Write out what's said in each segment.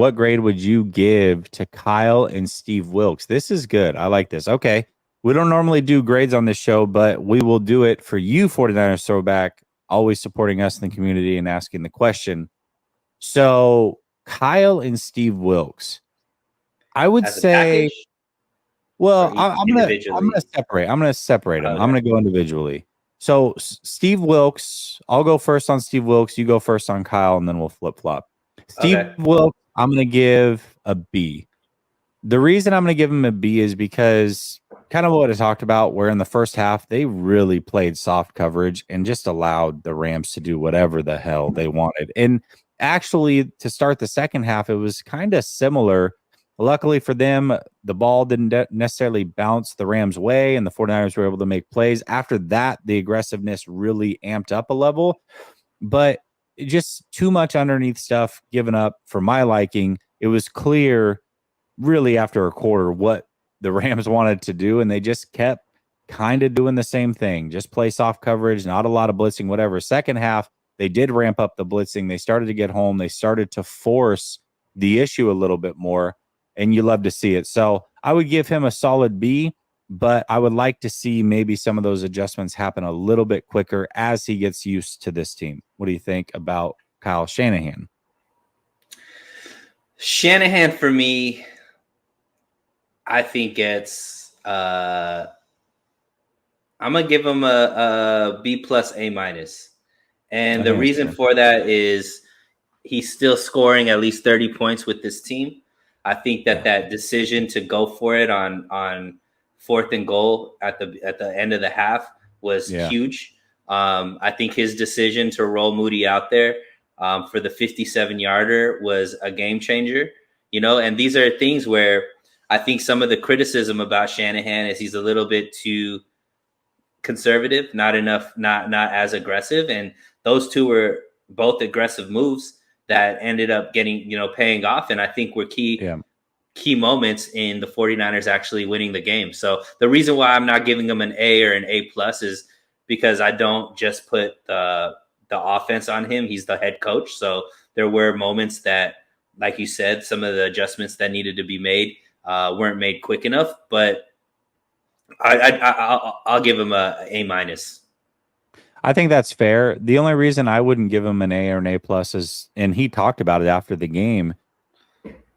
What grade would you give to Kyle and Steve Wilkes? This is good. I like this. Okay. We don't normally do grades on this show, but we will do it for you, 49ers Throwback, always supporting us in the community and asking the question. So, Kyle and Steve Wilkes, I would say, well, I'm gonna separate. I'm gonna separate them. Okay. I'm gonna go individually. So, Steve Wilkes, I'll go first on Steve Wilkes. You go first on Kyle, and then we'll flip flop. Steve Wilkes, I'm gonna give a B. The reason I'm going to give him a B is because kind of what I talked about, where in the first half, they really played soft coverage and just allowed the Rams to do whatever the hell they wanted. And actually, to start the second half, it was kind of similar. Luckily for them, the ball didn't necessarily bounce the Rams' way, and the 49ers were able to make plays. After that, the aggressiveness really amped up a level. But just too much underneath stuff given up for my liking. It was clear really after a quarter what the Rams wanted to do, and they just kept kind of doing the same thing. Just play soft coverage, not a lot of blitzing, whatever. Second half, they did ramp up the blitzing. They started to get home. They started to force the issue a little bit more, and you love to see it. So I would give him a solid B, but I would like to see maybe some of those adjustments happen a little bit quicker as he gets used to this team. What do you think about Kyle Shanahan? Shanahan, for me, I think it's I'm gonna give him a B plus A minus, and the reason for that is he's still scoring at least 30 points with this team. I think that decision to go for it on 4th and goal at the end of the half was huge. I think his decision to roll Moody out there for the 57-yarder was a game changer. And these are things where I think some of the criticism about Shanahan is he's a little bit too conservative, not as aggressive. And those two were both aggressive moves that ended up getting, paying off. And I think were key moments in the 49ers actually winning the game. So the reason why I'm not giving them an A or an A plus is because I don't just put the offense on him. He's the head coach. So there were moments that, like you said, some of the adjustments that needed to be made weren't made quick enough, but I'll give him a A minus. I think that's fair. The only reason I wouldn't give him an A or an A plus is, and he talked about it after the game,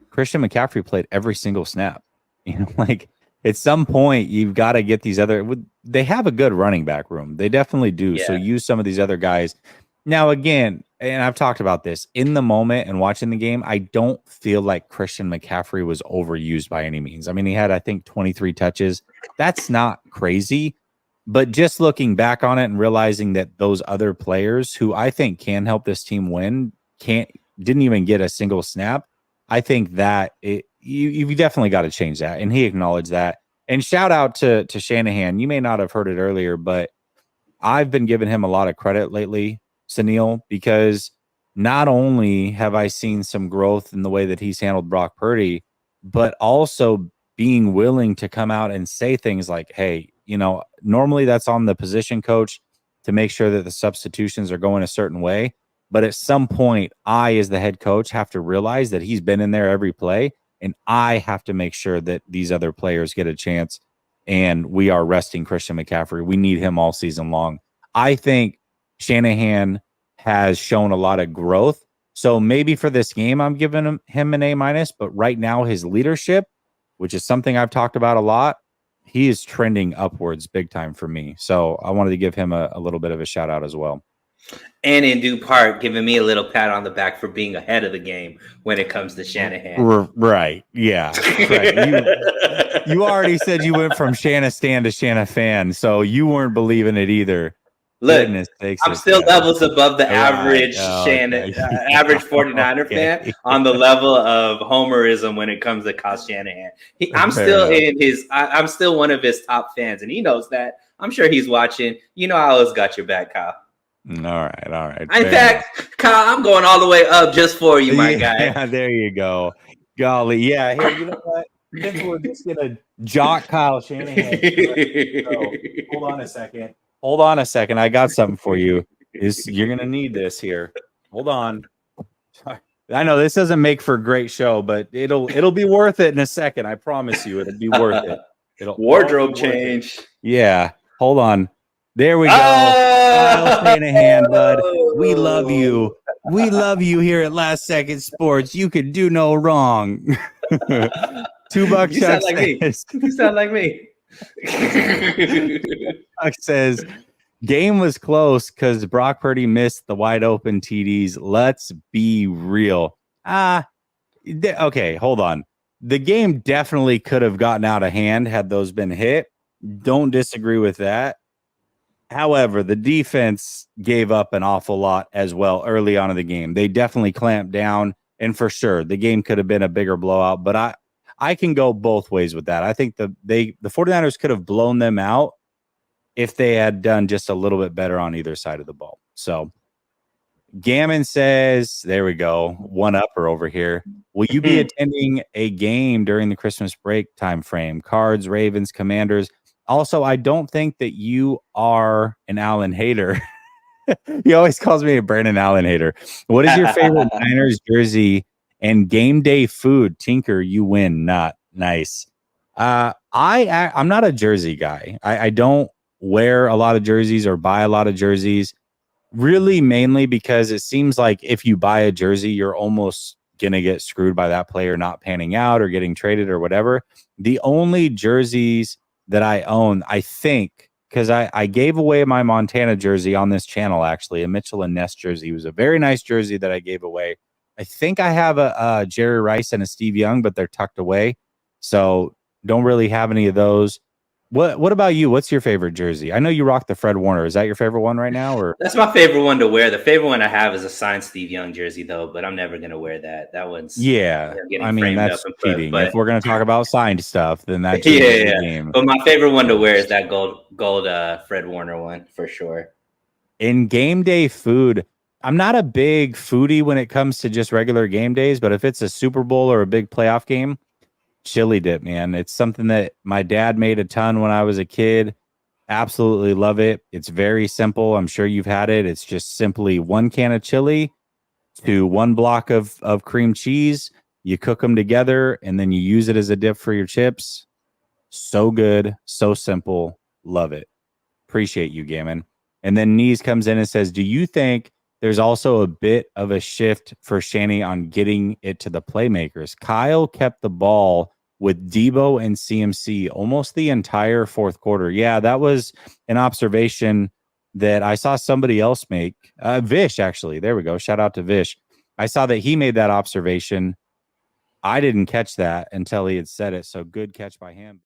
Christian McCaffrey played every single snap. Like at some point you've got to get these other. They have a good running back room. They definitely do. Yeah. So use some of these other guys. Now again, and I've talked about this in the moment and watching the game, I don't feel like Christian McCaffrey was overused by any means. I mean, he had, I think, 23 touches. That's not crazy. But just looking back on it and realizing that those other players who I think can help this team win didn't even get a single snap. I think that you've definitely got to change that. And he acknowledged that. And shout out to Shanahan. You may not have heard it earlier, but I've been giving him a lot of credit lately, Sunil, because not only have I seen some growth in the way that he's handled Brock Purdy, but also being willing to come out and say things like, hey, normally that's on the position coach to make sure that the substitutions are going a certain way. But at some point, I, as the head coach, have to realize that he's been in there every play, and I have to make sure that these other players get a chance, and we are resting Christian McCaffrey. We need him all season long. I think Shanahan has shown a lot of growth. So maybe for this game, I'm giving him an A minus, but right now his leadership, which is something I've talked about a lot, he is trending upwards big time for me. So I wanted to give him a little bit of a shout out as well. And in due part, giving me a little pat on the back for being ahead of the game when it comes to Shanahan. Right. Yeah. Right. You already said you went from Shan-a-stan to Shana-fan, so you weren't believing it either. Look, I'm still levels above the average average 49er fan on the level of homerism when it comes to Kyle Shanahan. I'm still one of his top fans, and he knows that. I'm sure he's watching. I always got your back, Kyle. All right. In fact, Kyle, I'm going all the way up just for you, my guy. Yeah, there you go. Golly, yeah. Hey, you know what? Since we're just gonna jock Kyle Shanahan. So, hold on a second. I got something for you. You're gonna need this here. Hold on. I know this doesn't make for a great show, but it'll be worth it in a second. I promise you, it'll be worth it. It'll Wardrobe change. Yeah. Hold on. There we go. Oh! Kyle Shanahan, bud. We love you. We love you here at Last Second Sports. You could do no wrong. $2 You sound like me. You sound like me. Chuck says, game was close because Brock Purdy missed the wide open TDs. Let's be real. Okay, hold on. The game definitely could have gotten out of hand had those been hit. Don't disagree with that. However, the defense gave up an awful lot as well early on in the game. They definitely clamped down, and for sure, the game could have been a bigger blowout. But I can go both ways with that. I think the 49ers could have blown them out if they had done just a little bit better on either side of the ball. So Gammon says, there we go, one-upper over here. Will you be attending a game during the Christmas break time frame? Cards, Ravens, Commanders. Also, I don't think that you are an Allen hater. He always calls me a Brandon Allen hater. What is your favorite Niners jersey and game day food? Tinker, you win. Not nice. I'm not a jersey guy. I don't wear a lot of jerseys or buy a lot of jerseys. Really, mainly because it seems like if you buy a jersey, you're almost going to get screwed by that player not panning out or getting traded or whatever. The only jerseys that I own, I think, because I gave away my Montana jersey on this channel, actually, a Mitchell and Ness jersey. It was a very nice jersey that I gave away. I think I have a Jerry Rice and a Steve Young, but they're tucked away. So don't really have any of those. What about you? What's your favorite jersey? I know you rock the Fred Warner. Is that your favorite one right now? Or that's my favorite one to wear. The favorite one I have is a signed Steve Young jersey, though. But I'm never gonna wear that. That one's I mean, that's cheating. But if we're gonna talk about signed stuff, then that's the game. But my favorite one to wear is that gold Fred Warner one for sure. In game day food, I'm not a big foodie when it comes to just regular game days. But if it's a Super Bowl or a big playoff game, chili dip, man. It's something that my dad made a ton when I was a kid. Absolutely love it. It's very simple. I'm sure you've had it. It's just simply 1 can of chili to 1 block of cream cheese. You cook them together and then you use it as a dip for your chips. So good. So simple. Love it. Appreciate you, Gammon. And then Knees comes in and says, do you think there's also a bit of a shift for Shanny on getting it to the playmakers? Kyle kept the ball with Debo and CMC almost the entire fourth quarter. Yeah, that was an observation that I saw somebody else make. Vish, actually. There we go. Shout out to Vish. I saw that he made that observation. I didn't catch that until he had said it. So good catch by him.